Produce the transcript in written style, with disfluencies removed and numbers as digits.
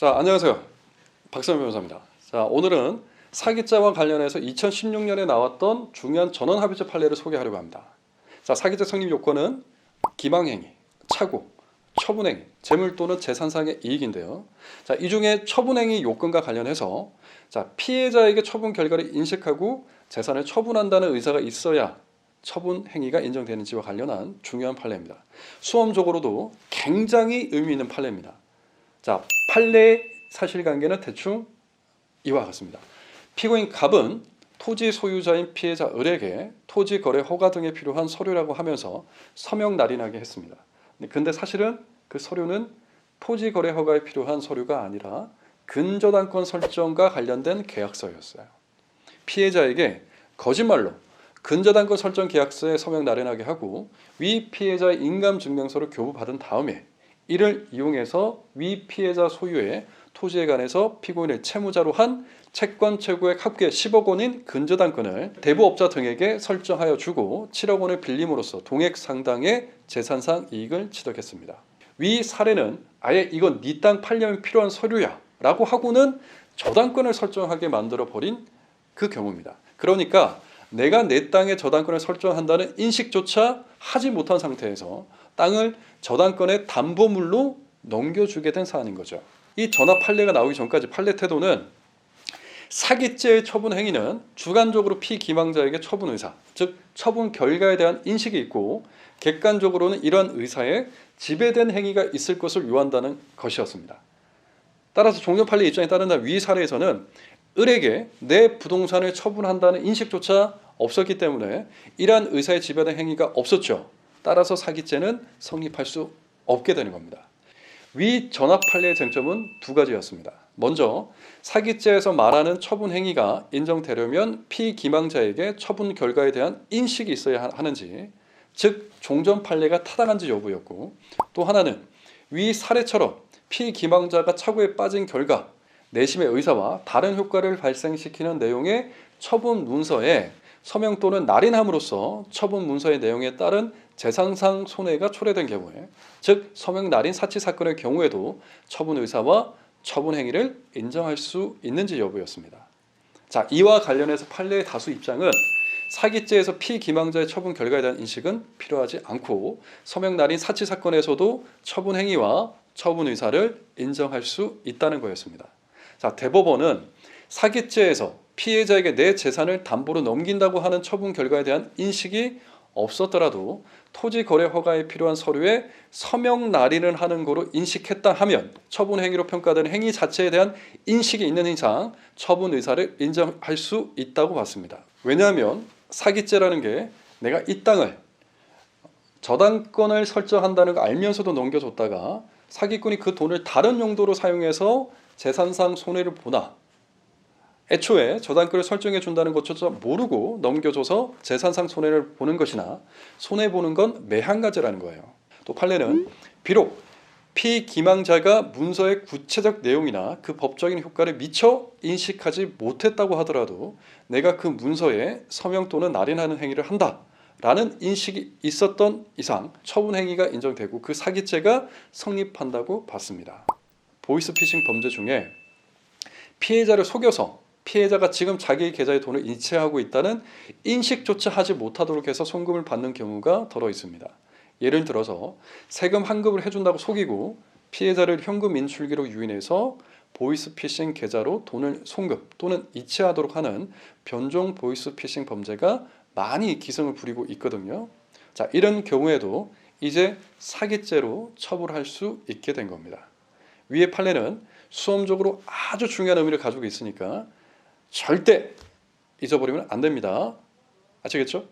자, 안녕하세요. 박선영 변호사입니다. 자, 오늘은 사기죄와 관련해서 2016년에 나왔던 중요한 전원합의체 판례를 소개하려고 합니다. 자, 사기죄 성립 요건은 기망행위, 착오, 처분행위, 재물 또는 재산상의 이익인데요. 자, 이 중에 처분행위 요건과 관련해서 자, 피해자에게 처분 결과를 인식하고 재산을 처분한다는 의사가 있어야 처분 행위가 인정되는지와 관련한 중요한 판례입니다. 수험적으로도 굉장히 의미 있는 판례입니다. 자, 판례의 사실관계는 대충 이와 같습니다. 피고인 갑은 토지 소유자인 피해자 을에게 토지 거래 허가 등에 필요한 서류라고 하면서 서명 날인하게 했습니다. 근데 사실은 그 서류는 토지 거래 허가에 필요한 서류가 아니라 근저당권 설정과 관련된 계약서였어요. 피해자에게 거짓말로 근저당권 설정 계약서에 서명 날인하게 하고 위 피해자의 인감증명서를 교부받은 다음에 이를 이용해서 위 피해자 소유의 토지에 관해서 피고인을 채무자로 한 채권 최고액 합계 10억 원인 근저당권을 대부업자 등에게 설정하여 주고 7억 원을 빌림으로써 동액 상당의 재산상 이익을 취득했습니다. 위 사례는 아예 이건 네 땅 팔려면 필요한 서류야 라고 하고는 저당권을 설정하게 만들어 버린 그 경우입니다. 그러니까 내가 내 땅에 저당권을 설정한다는 인식조차 하지 못한 상태에서 땅을 저당권의 담보물로 넘겨주게 된 사안인 거죠. 이 전압 판례가 나오기 전까지 판례 태도는 사기죄의 처분 행위는 주관적으로 피기망자에게 처분 의사, 즉 처분 결과에 대한 인식이 있고 객관적으로는 이러한 의사에 지배된 행위가 있을 것을 요한다는 것이었습니다. 따라서 종전 판례 입장에 따른다면 위 사례에서는 을에게 내 부동산을 처분한다는 인식조차 없었기 때문에 이러한 의사에 지배된 행위가 없었죠. 따라서 사기죄는 성립할 수 없게 되는 겁니다. 위 전압 판례의 쟁점은 두 가지였습니다. 먼저 사기죄에서 말하는 처분 행위가 인정되려면 피기망자에게 처분 결과에 대한 인식이 있어야 하는지, 즉 종전 판례가 타당한지 여부였고, 또 하나는 위 사례처럼 피기망자가 착오에 빠진 결과 내심의 의사와 다른 효과를 발생시키는 내용의 처분 문서에 서명 또는 날인함으로써 처분 문서의 내용에 따른 재산상 손해가 초래된 경우에, 즉 서명 날인 사치 사건의 경우에도 처분 의사와 처분 행위를 인정할 수 있는지 여부였습니다. 자, 이와 관련해서 판례의 다수 입장은 사기죄에서 피기망자의 처분 결과에 대한 인식은 필요하지 않고 서명 날인 사치 사건에서도 처분 행위와 처분 의사를 인정할 수 있다는 거였습니다. 자, 대법원은 사기죄에서 피해자에게 내 재산을 담보로 넘긴다고 하는 처분 결과에 대한 인식이 없었더라도 토지 거래 허가에 필요한 서류에 서명 날인을 하는 거로 인식했다 하면 처분 행위로 평가되는 행위 자체에 대한 인식이 있는 이상 처분 의사를 인정할 수 있다고 봤습니다. 왜냐하면 사기죄라는 게 내가 이 땅을 저당권을 설정한다는 거 알면서도 넘겨줬다가 사기꾼이 그 돈을 다른 용도로 사용해서 재산상 손해를 보나, 애초에 저당권을 설정해 준다는 것조차 모르고 넘겨줘서 재산상 손해를 보는 것이나 손해보는 건 매한가지라는 거예요. 또 판례는 비록 피기망자가 문서의 구체적 내용이나 그 법적인 효과를 미처 인식하지 못했다고 하더라도 내가 그 문서에 서명 또는 날인하는 행위를 한다 라는 인식이 있었던 이상 처분 행위가 인정되고 그 사기죄가 성립한다고 봤습니다. 보이스피싱 범죄 중에 피해자를 속여서 피해자가 지금 자기 계좌에 돈을 이체하고 있다는 인식조차 하지 못하도록 해서 송금을 받는 경우가 더러 있습니다. 예를 들어서 세금 환급을 해준다고 속이고 피해자를 현금 인출기로 유인해서 보이스피싱 계좌로 돈을 송금 또는 이체하도록 하는 변종 보이스피싱 범죄가 많이 기승을 부리고 있거든요. 자, 이런 경우에도 이제 사기죄로 처벌할 수 있게 된 겁니다. 위의 판례는 수험적으로 아주 중요한 의미를 가지고 있으니까 절대 잊어버리면 안 됩니다. 아시겠죠?